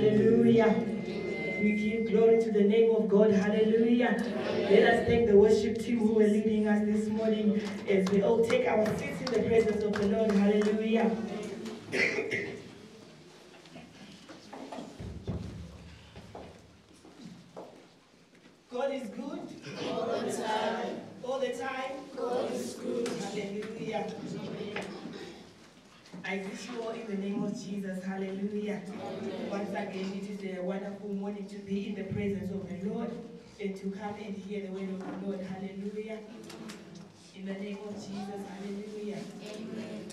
Hallelujah. We give glory to the name of God. Hallelujah. Let us thank the worship team who are leading us this morning as we all take our seats in the presence of the Lord. Hallelujah. God is good. All the time. All the time. God is good. Hallelujah. I wish you all in the name of Jesus. Hallelujah. Amen. Once again, it is a wonderful morning to be in the presence of the Lord and to come and hear the word of the Lord. Hallelujah. In the name of Jesus. Hallelujah. Amen.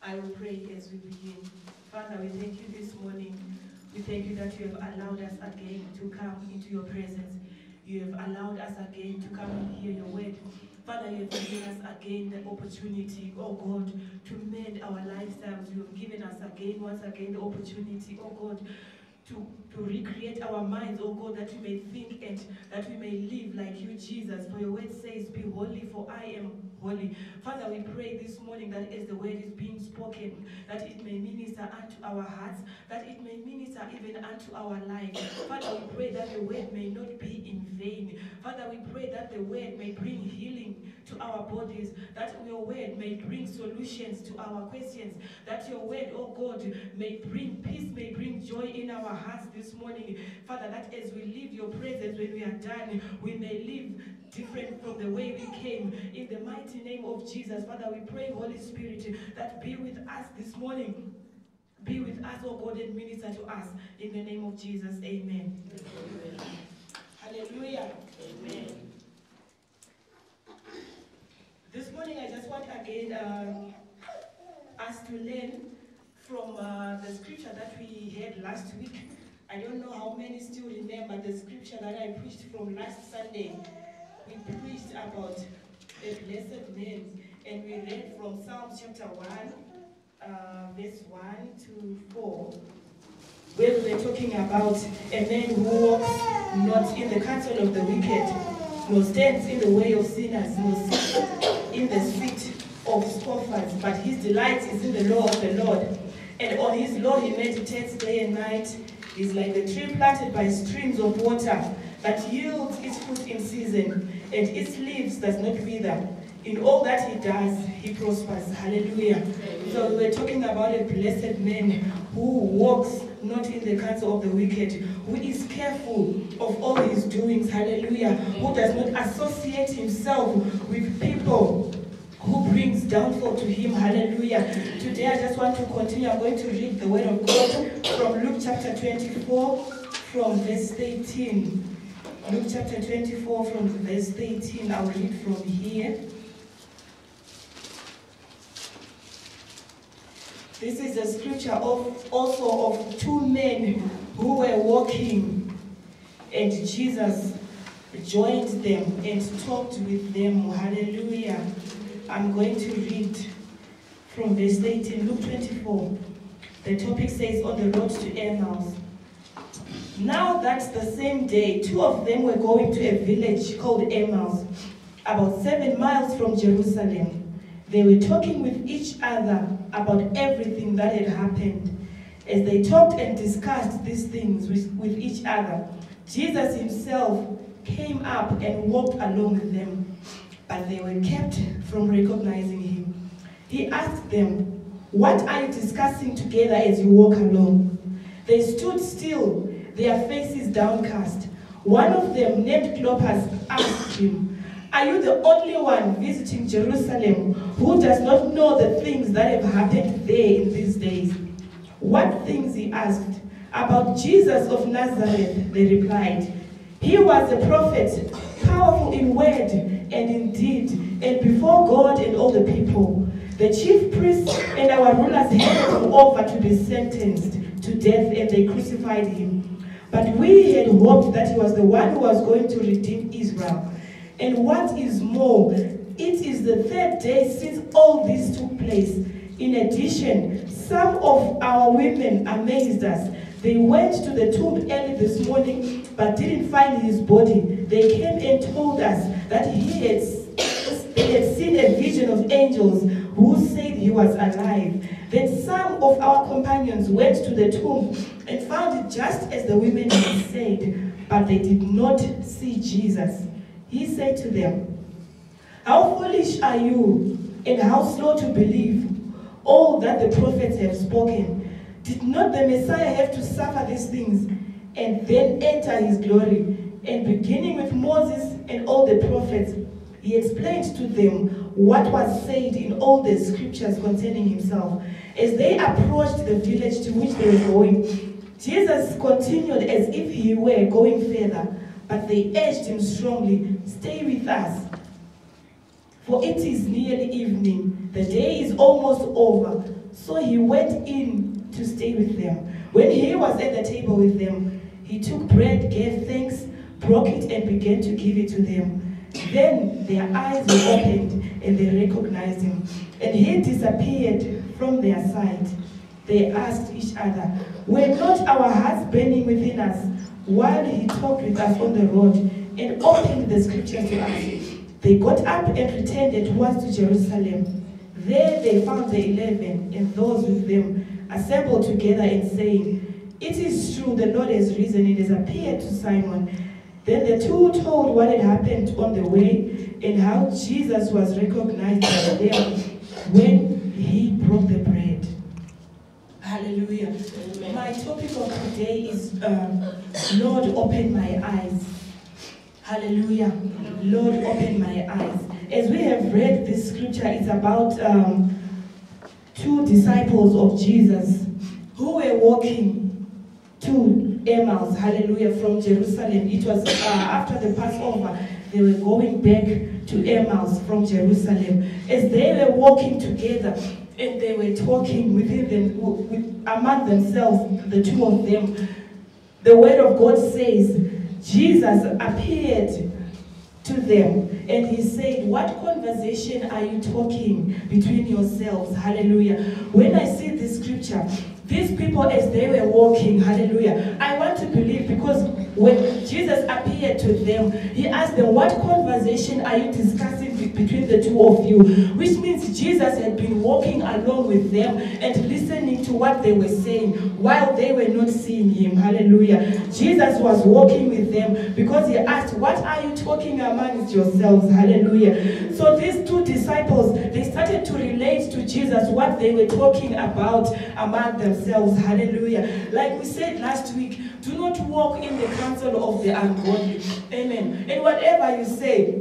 I will pray as we begin. Father, we thank you this morning. We thank you that you have allowed us again to come into your presence. You have allowed us again to come and hear your word. Father, you have given us again the opportunity, oh God, to mend our lifestyles. You have given us again, once again, the opportunity, oh God, to recreate our minds, oh God, that we may think and that we may live like you, Jesus. For your word says, be holy, for I am holy. Father, we pray this morning that as the word is being spoken, that it may minister unto our hearts, that it may minister even unto our lives. Father, we pray that the word may not be in vain. Father, we pray that the word may bring healing to our bodies, that your word may bring solutions to our questions, that your word, oh God, may bring peace, may bring joy in our hearts this morning. Father, that as we leave your presence, when we are done, we may live different from the way we came. In the mighty name of Jesus, Father, we pray, Holy Spirit, that be with us this morning. Be with us, oh God, and minister to us. In the name of Jesus, amen. Amen. Hallelujah. Amen. This morning, I just want again us to learn from the scripture that we had last week. I don't know how many still remember the scripture that I preached from last Sunday. We preached about a blessed man, and we read from Psalms chapter 1, verse 1 to 4, where we were talking about a man who walks not in the counsel of the wicked, nor stands in the way of sinners, nor sits in the seat of scoffers, but his delight is in the law of the Lord. And on his law he meditates day and night. He's like the tree planted by streams of water that yields its fruit in season, and its leaves does not wither. In all that he does, he prospers. Hallelujah. Amen. So we're talking about a blessed man who walks not in the counsel of the wicked, who is careful of all his doings. Hallelujah. Who does not associate himself with people who brings downfall to him. Hallelujah. Today I just want to continue. I'm going to read the word of God from Luke chapter 24 from verse 18. Luke chapter 24 from verse 18. I'll read from here. This is a scripture also of two men who were walking, and Jesus joined them and talked with them. Hallelujah. I'm going to read from verse 18, Luke 24. The topic says, on the road to Emmaus. Now that's the same day, two of them were going to a village called Emmaus, about 7 miles from Jerusalem. They were talking with each other about everything that had happened. As they talked and discussed these things with each other, Jesus himself came up and walked along with them, but they were kept from recognizing him. He asked them, "What are you discussing together as you walk along?" They stood still, their faces downcast. One of them, named Clopas, asked him, "Are you the only one visiting Jerusalem who does not know the things that have happened there in these days?" "What things?" he asked. "About Jesus of Nazareth," they replied. "He was a prophet, powerful in word and in deed, and before God and all the people. The chief priests and our rulers handed him over to be sentenced to death, and they crucified him. But we had hoped that he was the one who was going to redeem Israel. And what is more, it is the third day since all this took place. In addition, some of our women amazed us. They went to the tomb early this morning, but didn't find his body. They came and told us that they had seen a vision of angels who said he was alive. Then some of our companions went to the tomb and found it just as the women had said, but they did not see Jesus. He said to them, "How foolish are you, and how slow to believe all that the prophets have spoken? Did not the Messiah have to suffer these things and then enter his glory?" And beginning with Moses and all the prophets, he explained to them what was said in all the scriptures concerning himself. As they approached the village to which they were going, Jesus continued as if he were going further, but they urged him strongly, "Stay with us, for it is nearly evening. The day is almost over." So he went in to stay with them. When he was at the table with them, he took bread, gave thanks, broke it, and began to give it to them. Then their eyes were opened, and they recognized him, and he disappeared from their sight. They asked each other, "Were not our hearts burning within us while he talked with us on the road and opened the scriptures to us?" They got up and returned at once to Jerusalem. There they found the 11 and those with them assembled together and saying, "It is true, the Lord has risen and has appeared to Simon." Then the two told what had happened on the way and how Jesus was recognized by them when he broke the bread. Hallelujah. Amen. My topic of today is Lord, open my eyes. Hallelujah. Lord, open my eyes. As we have read this scripture, it's about two disciples of Jesus who were walking to Emmaus, hallelujah, from Jerusalem. It was after the Passover. They were going back to Emmaus from Jerusalem. As they were walking together and they were talking within them, among themselves, the two of them, the word of God says, Jesus appeared to them and he said, "What conversation are you talking between yourselves?" Hallelujah. When I see this scripture, these people as they were walking, hallelujah, I want to believe, because when Jesus appeared to them, he asked them, "What conversation are you discussing between the two of you?" Which means Jesus had been walking along with them and listening to what they were saying while they were not seeing him. Hallelujah. Jesus was walking with them because he asked, "What are you talking amongst yourselves?" Hallelujah. So these two disciples, they started to relate to Jesus what they were talking about among themselves. Hallelujah. Like we said last week, do not walk in the counsel of the ungodly. Amen. And whatever you say,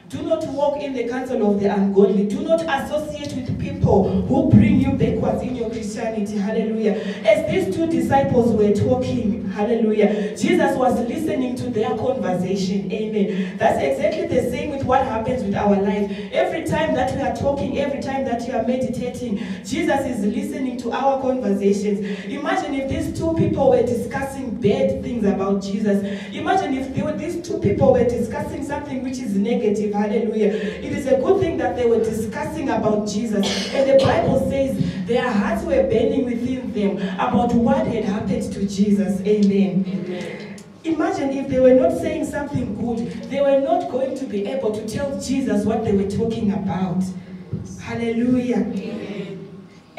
do not walk in the counsel of the ungodly. Do not associate with people who bring you backwards in your Christianity. Hallelujah. As these two disciples were talking, hallelujah, Jesus was listening to their conversation. Amen. That's exactly the same with what happens with our life. Every time that we are talking, every time that you are meditating, Jesus is listening to our conversations. Imagine if these two people were discussing bad things about Jesus. Imagine if these two people were discussing something which is negative. Hallelujah. It is a good thing that they were discussing about Jesus. And the Bible says their hearts were burning within them about what had happened to Jesus. Amen. Amen. Imagine if they were not saying something good, they were not going to be able to tell Jesus what they were talking about. Hallelujah. Amen.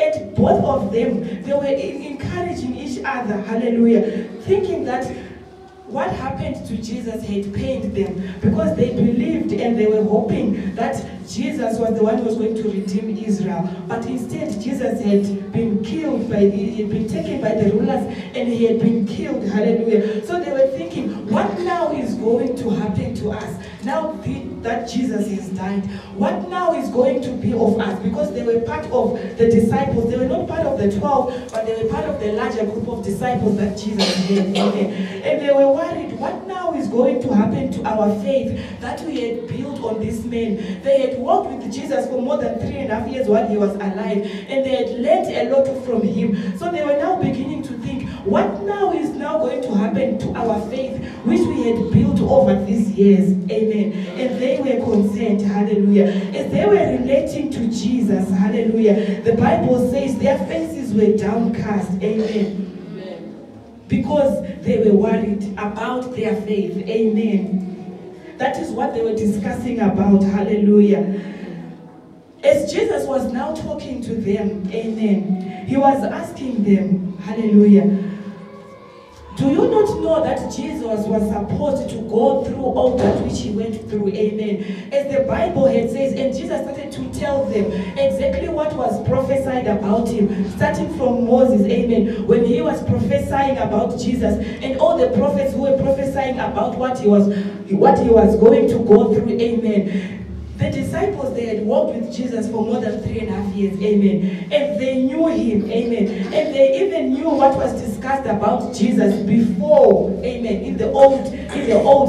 And both of them, they were encouraging each other. Hallelujah. Thinking that what happened to Jesus had pained them, because they believed and they were hoping that Jesus was the one who was going to redeem Israel. But instead, Jesus had been killed he had been taken by the rulers and he had been killed. Hallelujah. So they were thinking, what now is going to happen to us? Now that Jesus has died, what now is going to be of us? Because they were part of the disciples. They were not part of the 12, but they were part of the larger group of disciples that Jesus had. And they were worried, what now is going to happen to our faith that we had built on this man? They had walked with Jesus for more than 3.5 years while he was alive, and they had learned a lot from him. So they were now beginning to think, what now is now going to happen to our faith which we had built over these years? Amen. And they were concerned. Hallelujah. As they were relating to Jesus, hallelujah, the Bible says their faces were downcast. Amen. Because they were worried about their faith. Amen. That is what they were discussing about. Hallelujah. As Jesus was now talking to them, amen, he was asking them, hallelujah, do you not know that Jesus was supposed to go through all that which he went through? Amen. As the Bible had says, and Jesus started to tell them exactly what was prophesied about him, starting from Moses, amen, when he was prophesying about Jesus, and all the prophets who were prophesying about what he was going to go through, amen. The disciples, they had walked with Jesus for more than 3.5 years, amen. And they knew him, amen. And they even knew what was discussed about Jesus before, amen, in the Old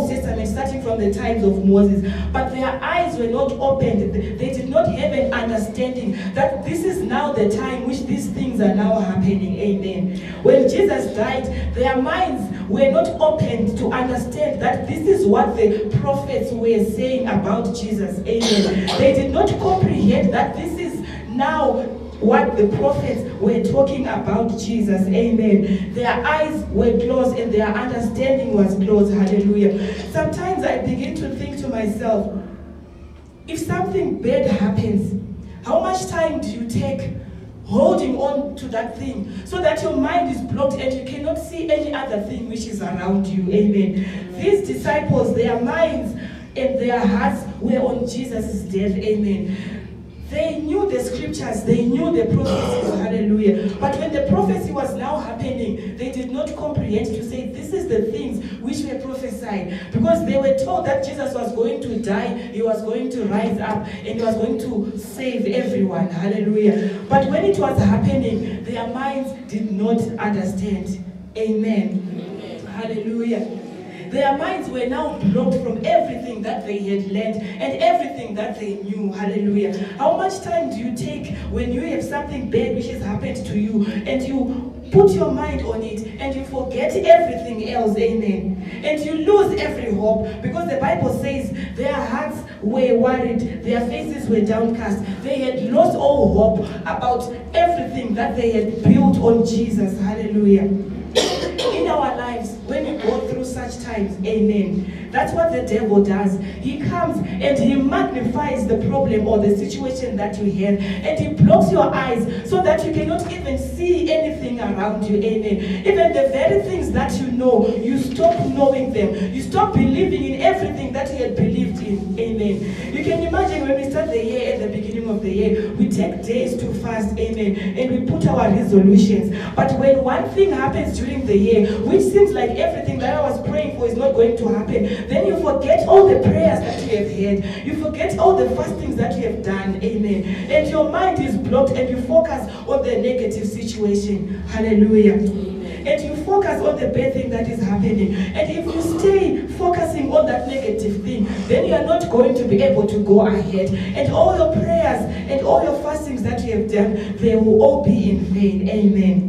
Testament, starting from the times of Moses. But their eyes were not opened. They did not have an understanding that this is now the time which these things are now happening, amen. When Jesus died, their minds were not opened to understand that this is what the prophets were saying about Jesus, amen. They did not comprehend that this is now what the prophets were talking about Jesus, amen. Their eyes were closed and their understanding was closed, hallelujah. Sometimes I begin to think to myself, if something bad happens, how much time do you take holding on to that thing so that your mind is blocked and you cannot see any other thing which is around you, amen. These disciples, their minds and their hearts were on Jesus' death, amen. They knew the scriptures, they knew the prophecies, hallelujah. But when the prophecy was now happening, they did not comprehend to say, this is the things which were prophesied. Because they were told that Jesus was going to die, he was going to rise up, and he was going to save everyone, hallelujah. But when it was happening, their minds did not understand, amen. Hallelujah. Their minds were now blocked from everything that they had learned and everything that they knew. Hallelujah. How much time do you take when you have something bad which has happened to you and you put your mind on it and you forget everything else, amen, and you lose every hope? Because the Bible says their hearts were worried, their faces were downcast, they had lost all hope about everything that they had built on Jesus. Hallelujah. In our lives, when we go through such times, amen, that's what the devil does. He comes and he magnifies the problem or the situation that you have, and he blocks your eyes so that you cannot even see anything around you, amen. Even the very things that you know, you stop knowing them. You stop believing in everything that you had believed in, amen. You can imagine when we start the year, at the beginning of the year, we take days to fast, amen, and we put our resolutions. But when one thing happens during the year, which seems like everything that I was praying for is not going to happen, then you forget all the prayers that you have had. You forget all the fastings that you have done, amen. And your mind is blocked and you focus on the negative situation. Hallelujah. And you focus on the bad thing that is happening. And if you stay focusing on that negative thing, then you are not going to be able to go ahead. And all your prayers and all your fastings that you have done, they will all be in vain. Amen.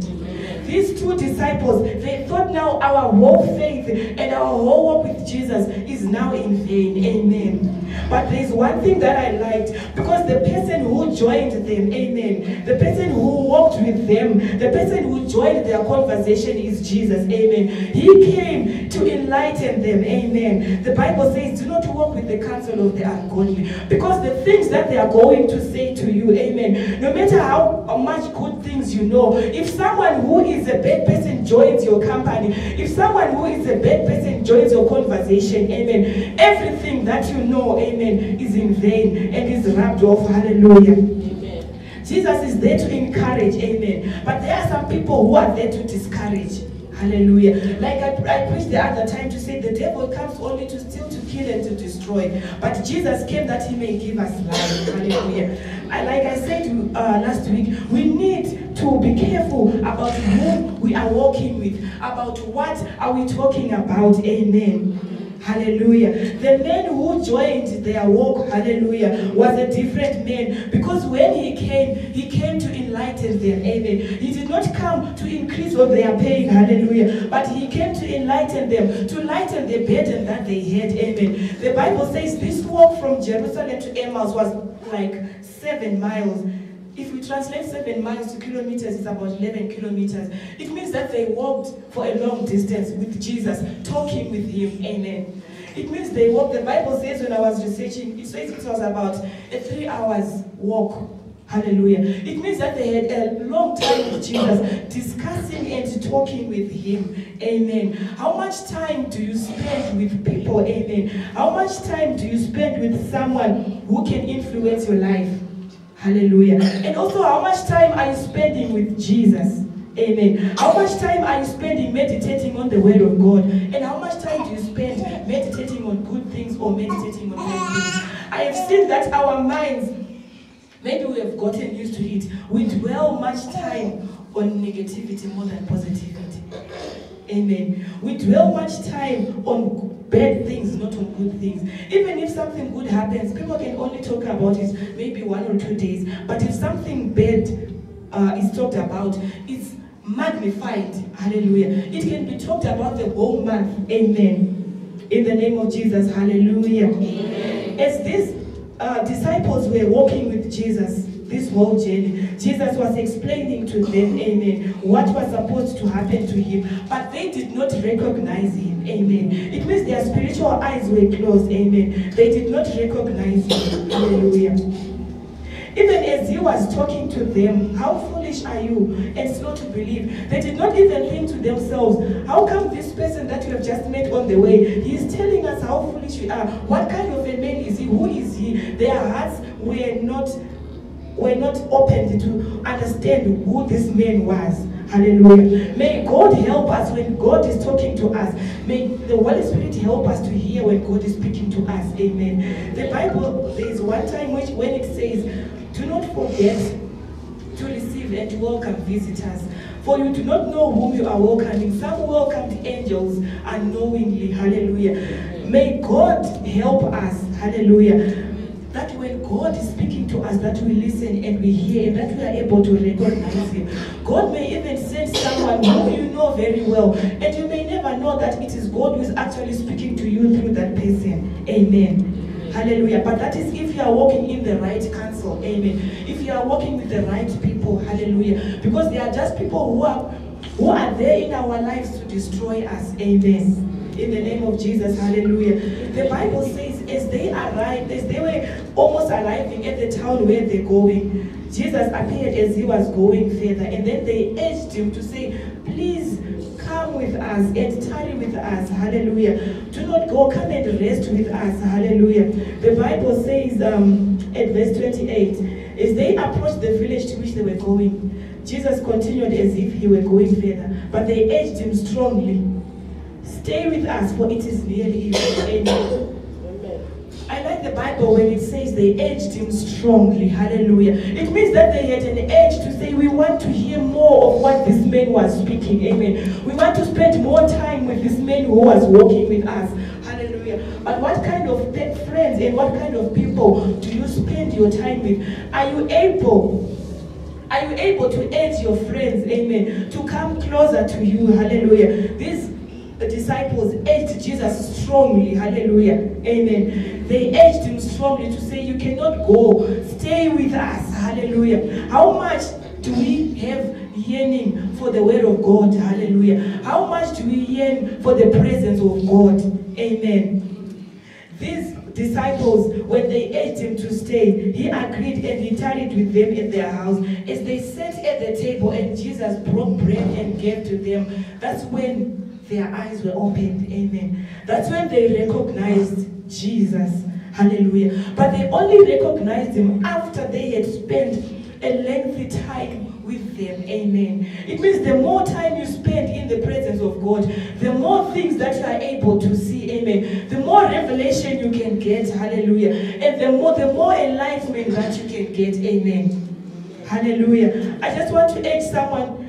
These two disciples, they thought now our whole faith and our whole walk with Jesus is now in vain. Amen. But there's one thing that I liked, because the person who joined them, amen, the person who walked with them, the person who joined their conversation is Jesus, amen. He came to enlighten them, amen. The Bible says, do not walk with the counsel of the ungodly, because the things that they are going to say to you, amen, no matter how much good things you know, if someone who is a bad person joins your company, if someone who is a bad person joins your conversation, amen, everything that you know, amen, is in vain and is rubbed off. Hallelujah. Amen. Jesus is there to encourage, amen. But there are some people who are there to discourage. Hallelujah. Like I preached the other time to say the devil comes only to steal, to kill, and to destroy. But Jesus came that he may give us life. Hallelujah. Like I said last week, we need to be careful about whom we are walking with, about what are we talking about. Amen. Hallelujah. The man who joined their walk, hallelujah, was a different man, because when he came to enlighten them, amen. He did not come to increase what they are paying, hallelujah, but he came to enlighten them, to lighten the burden that they had, amen. The Bible says this walk from Jerusalem to Emmaus was like 7 miles. If we translate 7 miles to kilometers, it's about 11 kilometers. It means that they walked for a long distance with Jesus, talking with him. Amen. It means they walk. The Bible says when I was researching, it says it was about a 3 hours walk. Hallelujah. It means that they had a long time with Jesus, discussing and talking with him. Amen. How much time do you spend with people? Amen. How much time do you spend with someone who can influence your life? Hallelujah. And also, how much time are you spending with Jesus? Amen. How much time are you spending meditating on the word of God? And how much time do you spend meditating on good things or meditating on bad things? I have seen that our minds, maybe we have gotten used to it. We dwell much time on negativity more than positivity. Amen. We dwell much time on bad things, not on good things. Even if something good happens, people can only talk about it maybe 1 or 2 days. But if something bad is talked about, it's magnified. Hallelujah. It can be talked about the whole month. Amen. In the name of Jesus. Hallelujah. Amen. As these disciples were walking with Jesus this whole journey, Jesus was explaining to them, amen, what was supposed to happen to him, but they did not recognize him. Amen. It means their spiritual eyes were closed. Amen. They did not recognize him. Hallelujah. Even as he was talking to them, how foolish are you and slow to believe? They did not even think to themselves, how come this person that you have just met on the way, he is telling us how foolish we are. What kind of a man is he? Who is he? Their hearts were not opened to understand who this man was. Hallelujah. May God help us when God is talking to us. May the Holy Spirit help us to hear when God is speaking to us. Amen. The Bible, there is one time when it says, do not forget to receive and to welcome visitors. For you do not know whom you are welcoming. Some welcomed angels unknowingly. Hallelujah. May God help us. Hallelujah. That when God is speaking to us, that we listen and we hear and that we are able to recognize him. God may even send someone whom you know very well, and you may never know that it is God who is actually speaking to you through that person. Amen. Hallelujah. But that is if you are walking in the right counsel. Amen. If you are walking with the right people. Hallelujah. Because they are just people who are there in our lives to destroy us. Amen. In the name of Jesus. Hallelujah. The Bible says as they arrived, as they were almost arriving at the town where they're going, Jesus appeared as he was going further, and then they urged him to say, please come with us and tarry with us. Hallelujah. Do not go, come and rest with us. Hallelujah. The Bible says at verse 28, as they approached the village to which they were going, Jesus continued as if he were going further, but they urged him strongly, stay with us, for it is nearly evening. Amen. I like the Bible when it says they urged him strongly. Hallelujah. It means that they had an urge to say, we want to hear more of what this man was speaking. Amen. We want to spend more time with this man who was walking with us. Hallelujah. But what kind of friends and what kind of people do you spend your time with? Are you able to urge your friends, amen, to come closer to you? Hallelujah. The disciples urged Jesus strongly. Hallelujah. Amen. They urged him strongly to say, you cannot go. Stay with us. Hallelujah. How much do we have yearning for the word of God? Hallelujah. How much do we yearn for the presence of God? Amen. These disciples, when they urged him to stay, he agreed and he tarried with them in their house. As they sat at the table and Jesus broke bread and gave to them, that's when their eyes were opened. Amen. That's when they recognized Jesus. Hallelujah. But they only recognized him after they had spent a lengthy time with them. Amen. It means the more time you spend in the presence of God, the more things that you are able to see. Amen. The more revelation you can get. Hallelujah. And the more enlightenment that you can get. Amen. Hallelujah. I just want to urge someone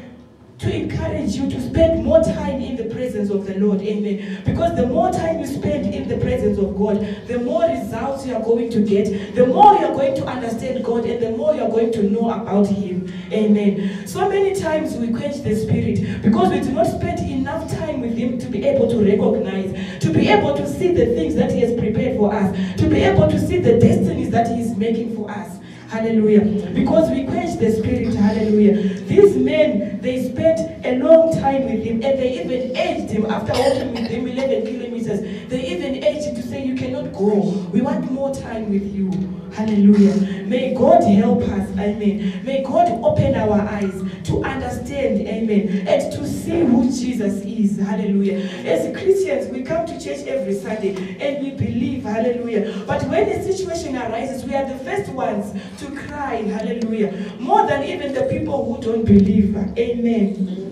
to encourage you to spend more time in the presence of the Lord. Amen. Because the more time you spend in the presence of God, the more results you are going to get, the more you are going to understand God, and the more you are going to know about him. Amen. So many times we quench the spirit because we do not spend enough time with him to be able to recognize, to be able to see the things that he has prepared for us, to be able to see the destinies that he is making for us. Hallelujah. Because we quenched the spirit. Hallelujah. These men, they spent a long time with him, and they even urged him after walking with him 11 kilometers. They even urged him to say, you cannot go. We want more time with you. Hallelujah. May God help us. Amen. May God open our eyes to understand. Amen. And to see who Jesus is. Hallelujah. As Christians, we come to church every Sunday and we believe. Hallelujah. But when a situation arises, we are the first ones to cry. Hallelujah. More than even the people who don't believe. Amen.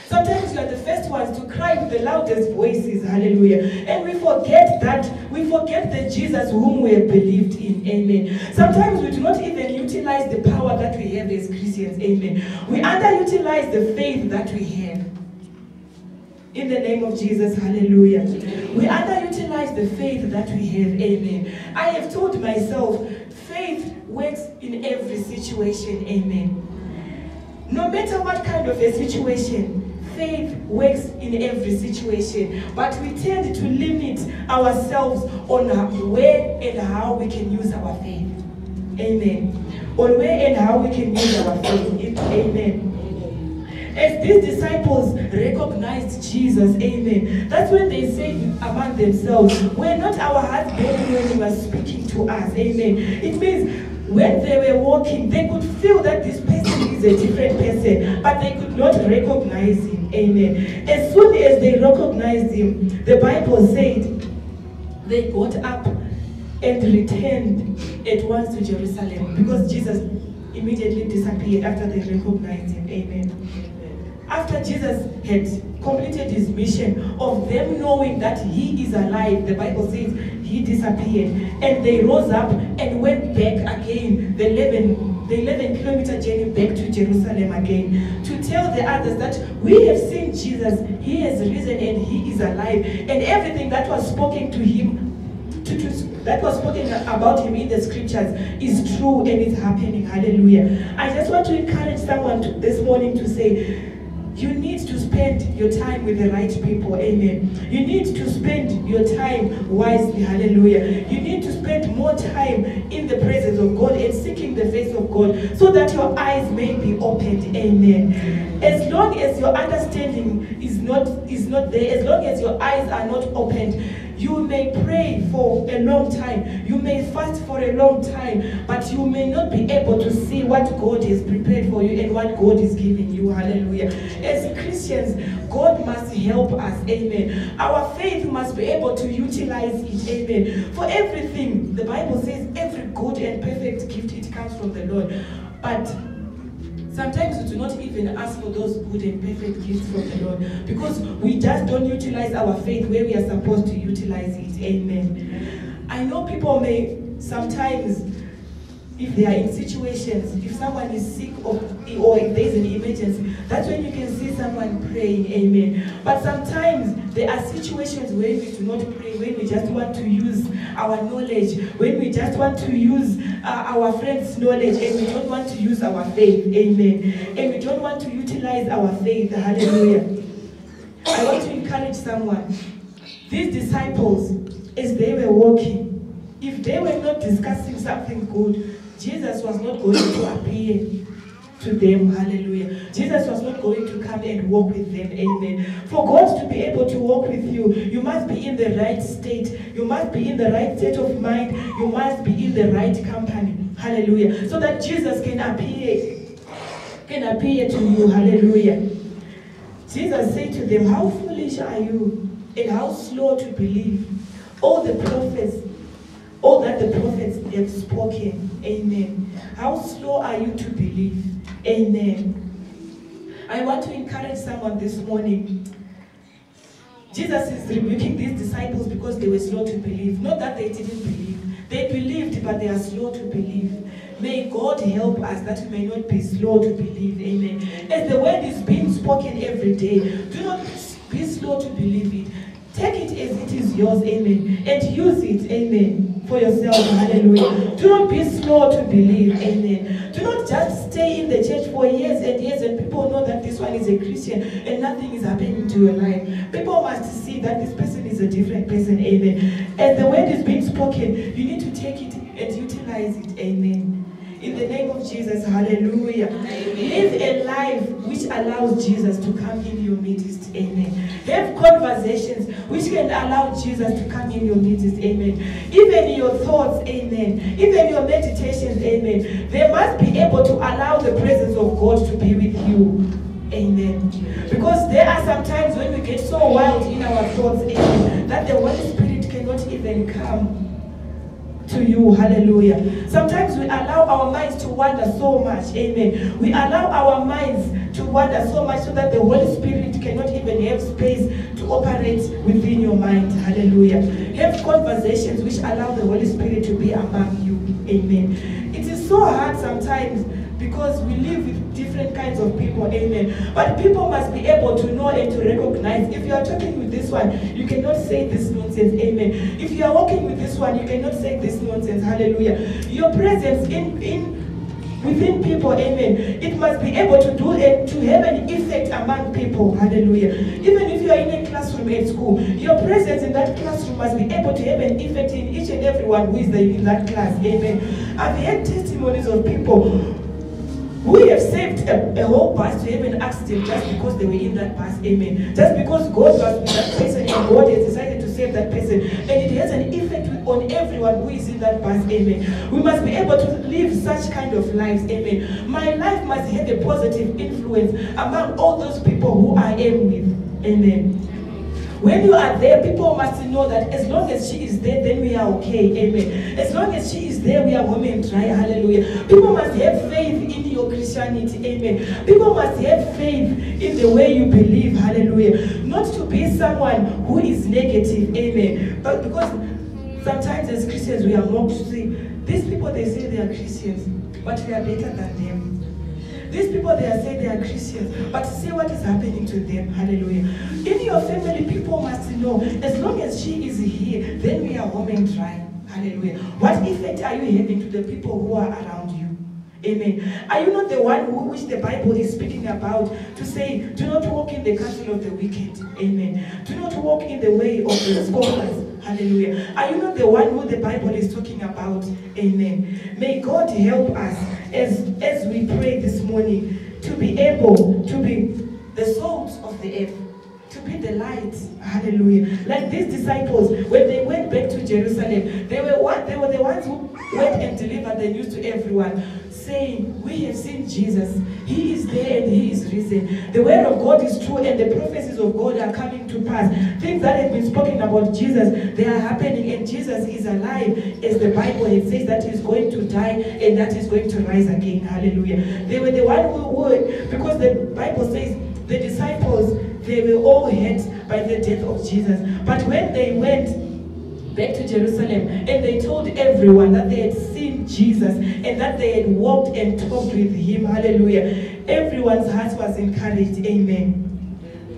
Sometimes you are the first ones to cry with the loudest voices. Hallelujah. And we forget the Jesus whom we have believed in. Amen. Sometimes we do not even utilize the power that we have as Christians. Amen. We underutilize the faith that we have. In the name of Jesus. Hallelujah. We underutilize the faith that we have. Amen. I have told myself, faith works in every situation. Amen. No matter what kind of a situation, faith works in every situation, but we tend to limit ourselves on where and how we can use our faith. Amen. On where and how we can use our faith. Amen. As these disciples recognized Jesus, amen, that's when they said among themselves, were not our hearts burning when he was speaking to us? Amen. It means when they were walking, they could feel that this person is a different person, but they could not recognize him. Amen. As soon as they recognized him, the Bible said they got up and returned at once to Jerusalem, because Jesus immediately disappeared after they recognized him. Amen. After Jesus had completed his mission of them knowing that he is alive, the Bible says he disappeared, and they rose up and went back again, the 11-kilometer journey back to Jerusalem again, to tell the others that we have seen Jesus, he has risen and he is alive, and everything that was spoken to him, that was spoken about him in the scriptures is true and it's happening. Hallelujah. I just want to encourage someone this morning to say, you need to spend your time with the right people. Amen. You need to spend your time wisely. Hallelujah. You need to spend more time in the presence of God and seeking the face of God, so that your eyes may be opened. Amen. As long as your understanding is not there, as long as your eyes are not opened, you may pray for a long time, you may fast for a long time, but you may not be able to see what God has prepared for you and what God is giving you. Hallelujah. As Christians, God must help us. Amen. Our faith must be able to utilize it. Amen. For everything, the Bible says every good and perfect gift, it comes from the Lord. But sometimes we do not even ask for those good and perfect gifts from the Lord, because we just don't utilize our faith where we are supposed to utilize it. Amen. I know people may sometimes, if they are in situations, if someone is sick or if there's an emergency, that's when you can see someone praying. Amen. But sometimes there are situations where we do not pray, when we just want to use our knowledge, when we just want to use our friend's knowledge, and we don't want to use our faith. Amen. And we don't want to utilize our faith. Hallelujah. I want to encourage someone. These disciples, as they were walking, if they were not discussing something good, Jesus was not going to appear to them. Hallelujah. Jesus was not going to come and walk with them. Amen. For God to be able to walk with you, you must be in the right state. You must be in the right state of mind. You must be in the right company. Hallelujah. So that Jesus can appear to you. Hallelujah. Jesus said to them, how foolish are you, and how slow to believe all that the prophets have spoken. Amen. How slow are you to believe? Amen. I want to encourage someone this morning. Jesus is rebuking these disciples because they were slow to believe. Not that they didn't believe. They believed, but they are slow to believe. May God help us that we may not be slow to believe. Amen. As the word is being spoken every day, do not be slow to believe it. Take it as it is yours. Amen. And use it. Amen. For yourself. Hallelujah. Do not be slow to believe. Amen. Do not just stay in the church for years and years and people know that this one is a Christian and nothing is happening to your life. People must see that this person is a different person. Amen. As the word is being spoken, you need to take it and utilize it. Amen. In the name of Jesus, hallelujah. Live a life which allows Jesus to come in your midst, amen. Have conversations which can allow Jesus to come in your midst, amen. Even your thoughts, amen. Even your meditations, amen. They must be able to allow the presence of God to be with you, amen. Because there are some times when we get so wild in our thoughts, amen, that the Holy Spirit cannot even come to you, hallelujah. Sometimes we allow our minds to wander so much, amen. We allow our minds to wander so much so that the Holy Spirit cannot even have space to operate within your mind, hallelujah. Have conversations which allow the Holy Spirit to be among you, amen. It is so hard sometimes because we live with different kinds of people, amen. But people must be able to know and to recognize. If you are talking with this one, you cannot say this nonsense, amen. If you are walking with this one, you cannot say this nonsense, hallelujah. Your presence within people, amen, it must be able to do it, to have an effect among people, hallelujah. Even if you are in a classroom at school, your presence in that classroom must be able to have an effect in each and everyone who is there in that class, amen. I've heard testimonies of people who have saved a whole bus to have an accident just because they were in that bus, amen. Just because God was with that person and God has decided to save that person. And it has an effect on everyone who is in that bus, amen. We must be able to live such kind of lives, amen. My life must have a positive influence among all those people who I am with, amen. When you are there, people must know that as long as she is there, then we are okay, amen. As long as she is there, we are home and dry, hallelujah. People must have faith in your Christianity, amen. People must have faith in the way you believe, hallelujah. Not to be someone who is negative, amen. But because sometimes as Christians we are mocked to say, these people, they say they are Christians, but we are better than them. These people, they are saying they are Christians, but see what is happening to them, hallelujah. In your family, people must know, as long as she is here, then we are home and dry, hallelujah. What effect are you having to the people who are around you? Amen. Are you not the one which the Bible is speaking about to say, do not walk in the counsel of the wicked, amen. Do not walk in the way of the scoffers, hallelujah. Are you not the one who the Bible is talking about, amen. May God help us as we pray this morning to be able to be the salt of the earth, to be the light, hallelujah. Like these disciples, when they went back to Jerusalem, they were the ones who went and delivered the news to everyone, saying, we have seen Jesus. He is there and he is risen. The word of God is true and the prophecies of God are coming to pass. Things that have been spoken about Jesus, they are happening, and Jesus is alive, as the Bible it says that he's going to die and that he's going to rise again. Hallelujah. They were the one who because the Bible says the disciples, they were all hurt by the death of Jesus. But when they went back to Jerusalem and they told everyone that they had seen Jesus and that they had walked and talked with him, hallelujah, everyone's heart was encouraged, amen.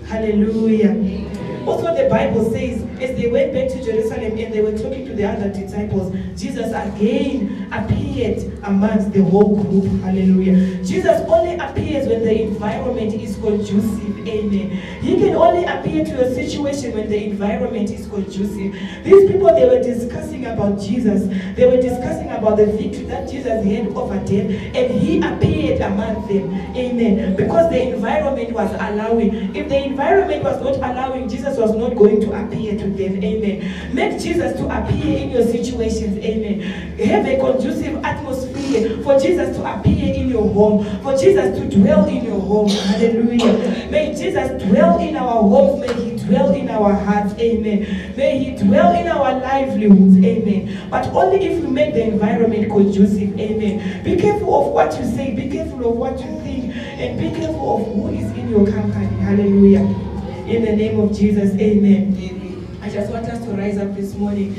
Hallelujah. Also the Bible says, as they went back to Jerusalem and they were talking to the other disciples, Jesus again appeared amongst the whole group, hallelujah. Jesus only appears when the environment is conducive, amen. He can only appear to a situation when the environment is conducive. These people, they were discussing about Jesus. They were discussing about the victory that Jesus had over death, and he appeared among them, amen, because the environment was allowing. If the environment was not allowing, Jesus was not going to appear to them, amen. Make Jesus to appear in your situations, amen. Have a conducive atmosphere for Jesus to appear in your home, for Jesus to dwell in your home, hallelujah. May Jesus dwell in our homes, may he dwell in our hearts, amen. May he dwell in our livelihoods, amen. But only if we make the environment conducive, amen. Be careful of what you say, be careful of what you think, and be careful of who is in your company, hallelujah. In the name of Jesus, amen. I just want us to rise up this morning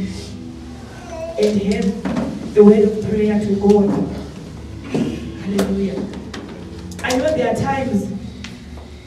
and have the word of prayer to God. Hallelujah. I know there are times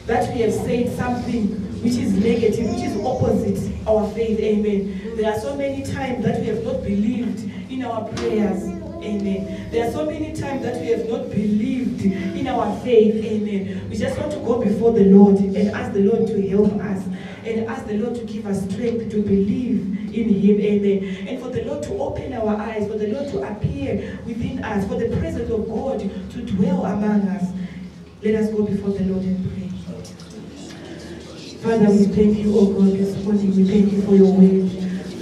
that we have said something which is negative, which is opposite our faith, amen. There are so many times that we have not believed in our prayers, amen. There are so many times that we have not believed in our faith, amen. We just want to go before the Lord and ask the Lord to help us and ask the Lord to give us strength to believe in Him. Amen. And for the Lord to open our eyes, for the Lord to appear within us, for the presence of God to dwell among us. Let us go before the Lord and pray. Father, we thank you, oh God, this morning. We thank you for your word.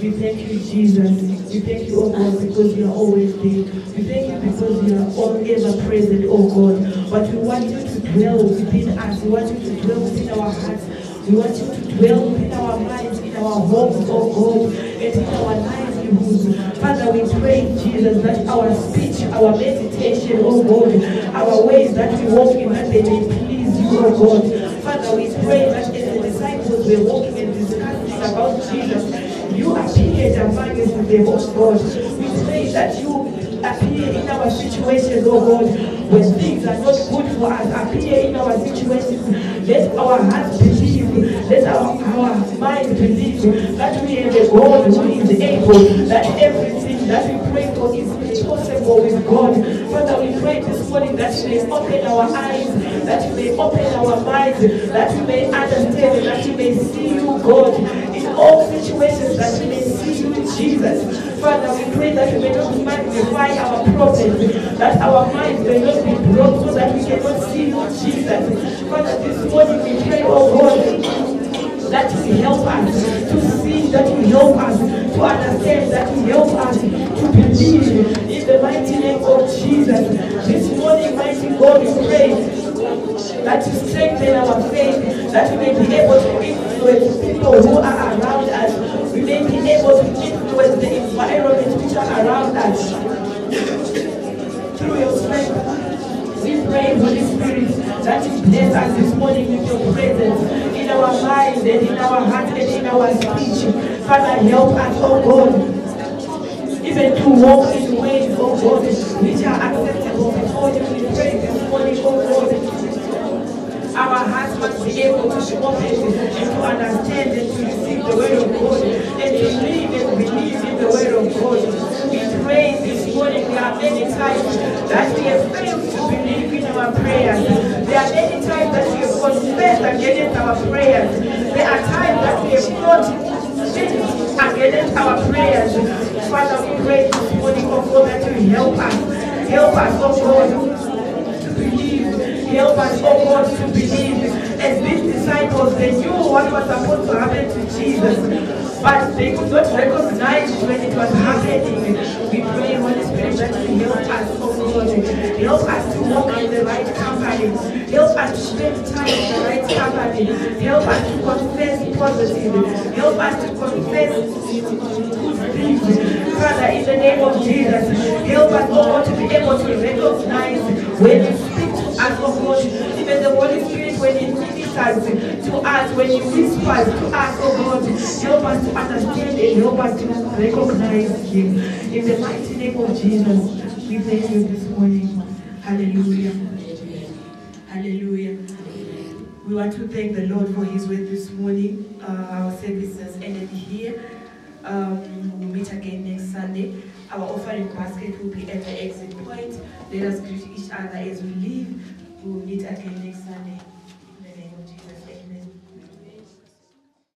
We thank you, Jesus. We thank you, oh God, because you are always there. We thank you because you are all ever present, oh God. But we want you to dwell within us. We want you to dwell within our hearts. We want you to dwell within our minds, in our homes, oh God, and in our livelihoods. Father, we pray, Jesus, that our speech, our meditation, oh God, our ways that we walk in, that they may please you, oh God. Father, we pray that as the disciples were walking and discussing about Jesus, you appeared among us with the whole God. We pray that you appear in our situations, oh God, when things are not good for us. Appear in our situations. Let our hearts believe, let our minds believe that we have a God who is able, that everything that we pray for is possible with God. Father, we pray this morning that you may open our eyes, that you may open our minds, that we may understand, that we may see you, God, in all situations, that we may see you, Jesus. Father, we pray that we may not magnify our problems, that our minds may not be broken so that we cannot see you, Jesus. Father, this morning we pray, oh God, that you help us to see, that you help us to understand, that you help us to believe in the mighty name of Jesus. This morning, mighty God, we pray that you strengthen our faith, that we may be able to influence people who are around us. We may be able to influence the environment which are around us. Through your strength, we pray, Holy Spirit, that you bless us this morning with your presence in our minds and in our hearts and in our speech. Father, help us, oh God, even to walk in ways, oh God, which are acceptable before you. We pray this morning, oh God, our hearts must be able to be open and to understand and to receive the word of God and to live and believe in the word of God. We pray this morning. There are many times that we have failed to believe in our prayers. There are many times that we have confessed against our prayers. There are times that we have not against our prayers. Father, we pray this morning, oh God, that you help us. Help us, oh God, to believe. Help us, oh God, to believe. As these disciples, they knew what was supposed to happen to Jesus, but they could not recognize it when it was happening. We pray, Holy Spirit, that you help us, oh God. Help us to walk in the right company. Help us to spend time in the right company. Help us to confess positive. Help us to confess good things. Father, in the name of Jesus, help us, oh God, to be able to recognize when you speak to us, oh God, even the Holy Spirit, when He ministers to us, when He whispers to us, oh God, help us to understand and help us to recognize Him. In the mighty name of Jesus, we thank you this morning. Hallelujah. Hallelujah. We want to thank the Lord for His word this morning. Our services ended here. We'll meet again next Sunday. Our offering basket will be at the exit point. Let us greet each other as we leave.